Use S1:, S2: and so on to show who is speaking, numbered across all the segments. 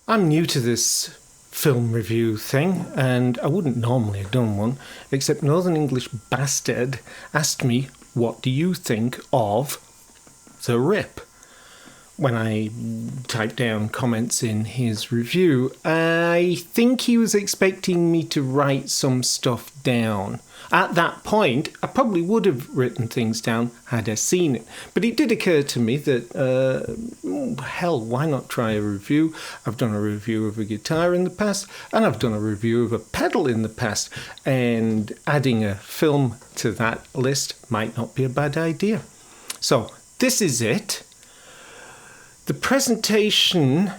S1: I'm new to this film review thing, and I wouldn't normally have done one, except Northern English Bastard asked me, what do you think of The Rip? When I typed down comments in his review, I think he was expecting me to write some stuff down. At that point, I probably would have written things down had I seen it. But it did occur to me that, hell, why not try a review? I've done a review of a guitar in the past, and I've done a review of a pedal in the past. And adding a film to that list might not be a bad idea. So, this is it. The presentation,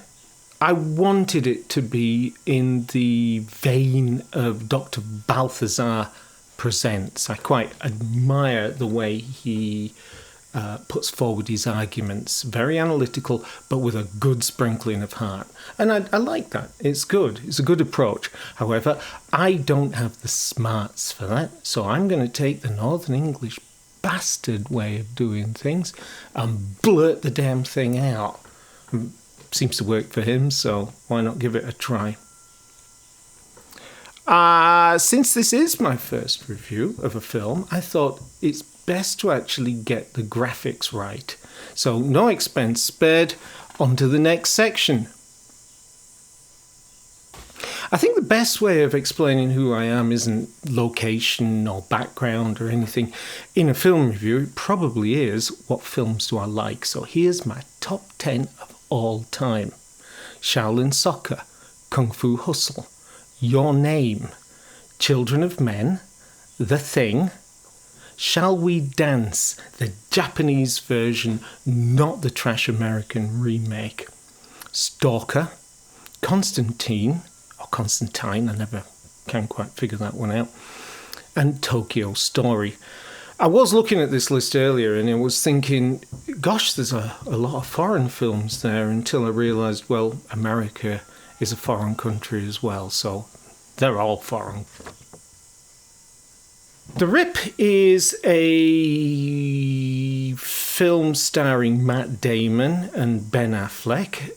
S1: I wanted it to be in the vein of Dr. Balthazar Presents. I quite admire the way he puts forward his arguments. Very analytical, but with a good sprinkling of heart. And I like that. It's good. It's a good approach. However, I don't have the smarts for that, so I'm going to take the Northern English Bastard way of doing things and blurt the damn thing out. Seems to work for him, so why not give it a try? Since this is my first review of a film, I thought it's best to actually get the graphics right. So no expense spared, on to the next section. I think the best way of explaining who I am isn't location or background or anything. In a film review, it probably is, what films do I like? So here's my top 10 of all time. Shaolin Soccer, Kung Fu Hustle, Your Name, Children of Men, The Thing, Shall We Dance, the Japanese version, not the trash American remake, Stalker, Constantine, I never can quite figure that one out, and Tokyo Story. I was looking at this list earlier and I was thinking, gosh, there's a lot of foreign films there, until I realised, well, America is a foreign country as well, so they're all foreign. The Rip is a film starring Matt Damon and Ben Affleck,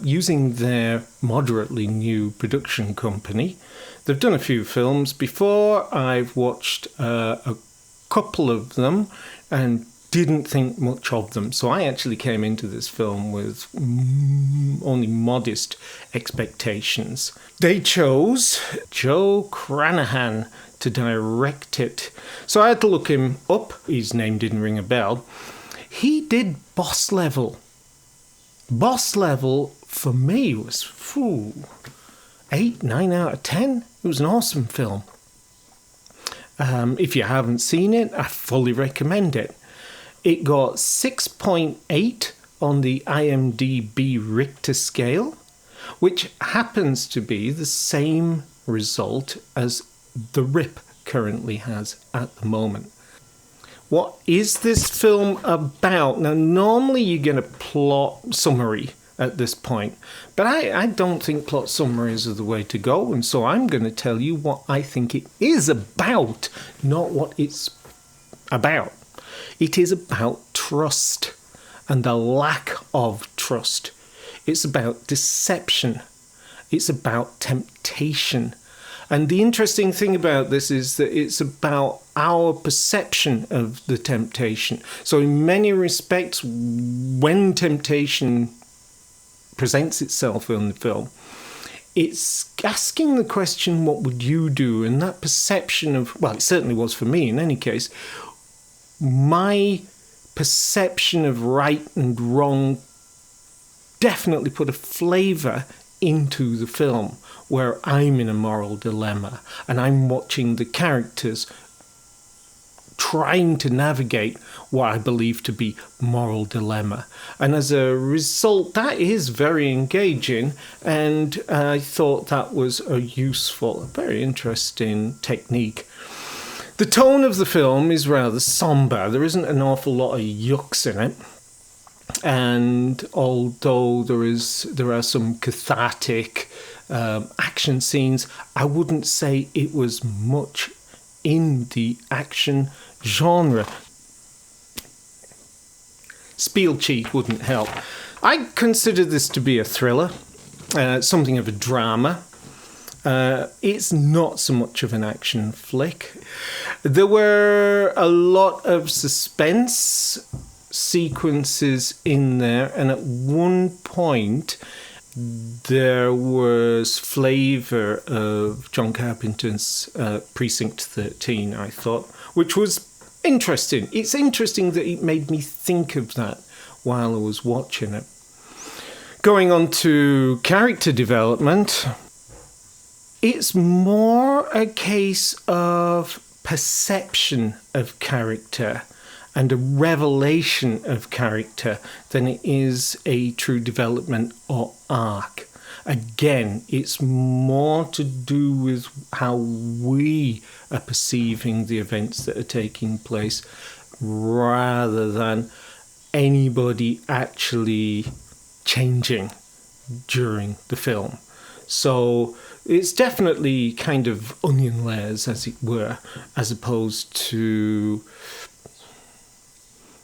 S1: using their moderately new production company. They've done a few films before. I've watched a couple of them and didn't think much of them. So I actually came into this film with only modest expectations. They chose Joe Carnahan to direct it. So I had to look him up. His name didn't ring a bell. He did Boss Level. Boss Level, for me, was 8, 9 out of 10. It was an awesome film. If you haven't seen it, I fully recommend it. It got 6.8 on the IMDb Richter scale, which happens to be the same result as The Rip currently has at the moment. What is this film about? Now, normally you get a plot summary at this point, but I don't think plot summaries are the way to go, and so I'm going to tell you what I think it is about, not what it's about. It is about trust and the lack of trust. It's about deception. It's about temptation. And the interesting thing about this is that it's about our perception of the temptation. So in many respects, when temptation presents itself in the film, it's asking the question, what would you do? And that perception of, well, it certainly was for me in any case, my perception of right and wrong definitely put a flavour into the film, where I'm in a moral dilemma and I'm watching the characters trying to navigate what I believe to be moral dilemma. And as a result, that is very engaging, and I thought that was a useful, very interesting technique. The tone of the film is rather somber. There isn't an awful lot of yucks in it. And although there are some cathartic action scenes, I wouldn't say it was much in the action genre. Spielcheat wouldn't help. I consider this to be a thriller. something of a drama. It's not so much of an action flick. There were a lot of suspense sequences in there, and at one point there was flavour of John Carpenter's Precinct 13, I thought, which was interesting. It's interesting that it made me think of that while I was watching it. Going on to character development, it's more a case of perception of character and a revelation of character than it is a true development or arc. Again, it's more to do with how we are perceiving the events that are taking place rather than anybody actually changing during the film. So it's definitely kind of onion layers, as it were, as opposed to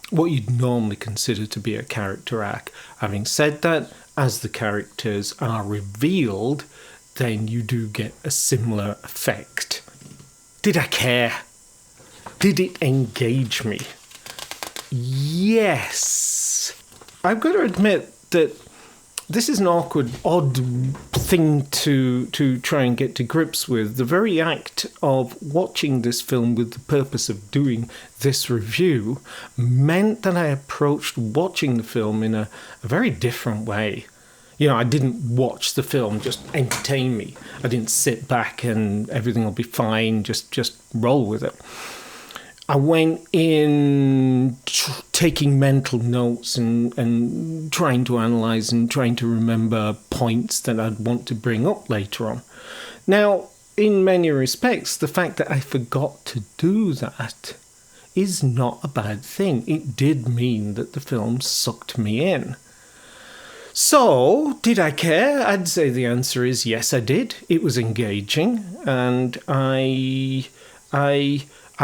S1: what you'd normally consider to be a character arc. Having said that, as the characters are revealed, then you do get a similar effect. Did I care? Did it engage me? Yes. I've got to admit that this is an odd thing to try and get to grips with. The very act of watching this film with the purpose of doing this review meant that I approached watching the film in a very different way. You know, I didn't watch the film just entertain me. I didn't sit back and everything will be fine, just roll with it. I went in taking mental notes and trying to analyse and trying to remember points that I'd want to bring up later on. Now, in many respects, the fact that I forgot to do that is not a bad thing. It did mean that the film sucked me in. So, did I care? I'd say the answer is yes, I did. It was engaging, and I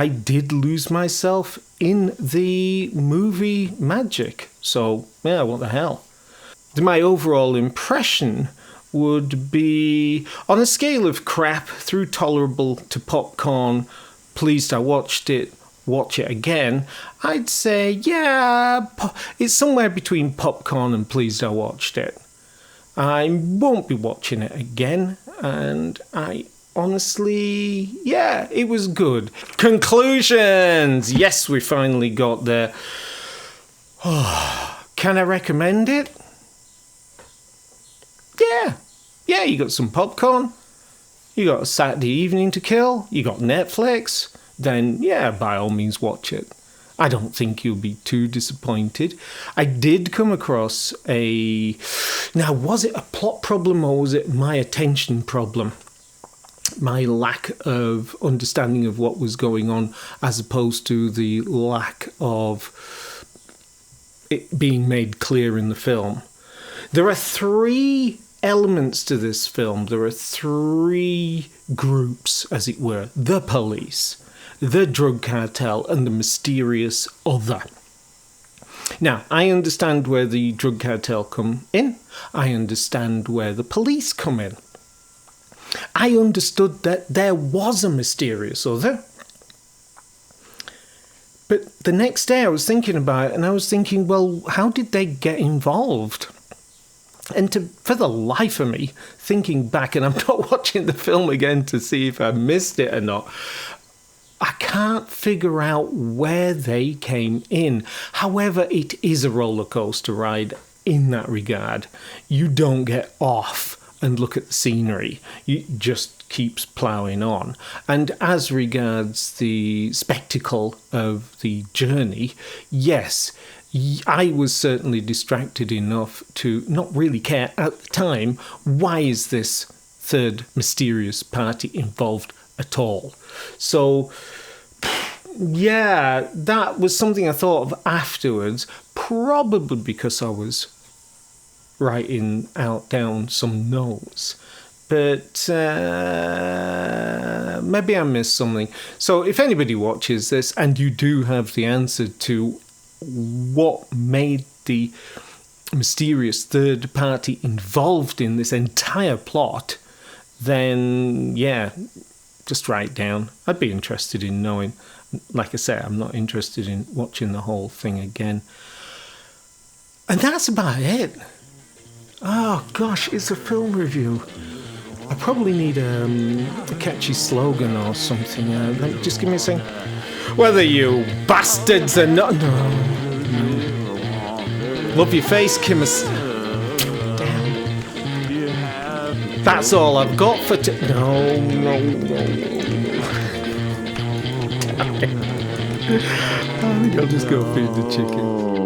S1: did lose myself in the movie magic. So, yeah, what the hell? My overall impression would be, on a scale of crap through tolerable to popcorn, pleased I watched it, watch it again, I'd say, yeah, it's somewhere between popcorn and pleased I watched it. I won't be watching it again, and honestly, yeah, it was good. Conclusions! Yes, we finally got there. Can I recommend it? Yeah, you got some popcorn. You got a Saturday evening to kill. You got Netflix. Then, yeah, by all means watch it. I don't think you'll be too disappointed. I did come across now, was it a plot problem or was it my attention problem? My lack of understanding of what was going on as opposed to the lack of it being made clear in the film. There are three elements to this film. There are three groups, as it were. The police, the drug cartel, and the mysterious other. Now, I understand where the drug cartel come in. I understand where the police come in. I understood that there was a mysterious other. But the next day I was thinking about it and I was thinking, well, how did they get involved? And for the life of me, thinking back, and I'm not watching the film again to see if I missed it or not, I can't figure out where they came in. However, it is a roller coaster ride in that regard. You don't get off and look at the scenery. It just keeps ploughing on. And as regards the spectacle of the journey, yes, I was certainly distracted enough to not really care at the time, why is this third mysterious party involved at all? So, yeah, that was something I thought of afterwards, probably because I was writing down some notes. But maybe I missed something. So if anybody watches this and you do have the answer to what made the mysterious third party involved in this entire plot, then yeah, just write down. I'd be interested in knowing. Like I say, I'm not interested in watching the whole thing again. And that's about it. Oh gosh, it's a film review. I probably need a catchy slogan or something. Just give me a second. Whether you bastards or not. No. Love your face, Kimmas. Damn. That's all I've got for No. I think I'll just go feed the chickens.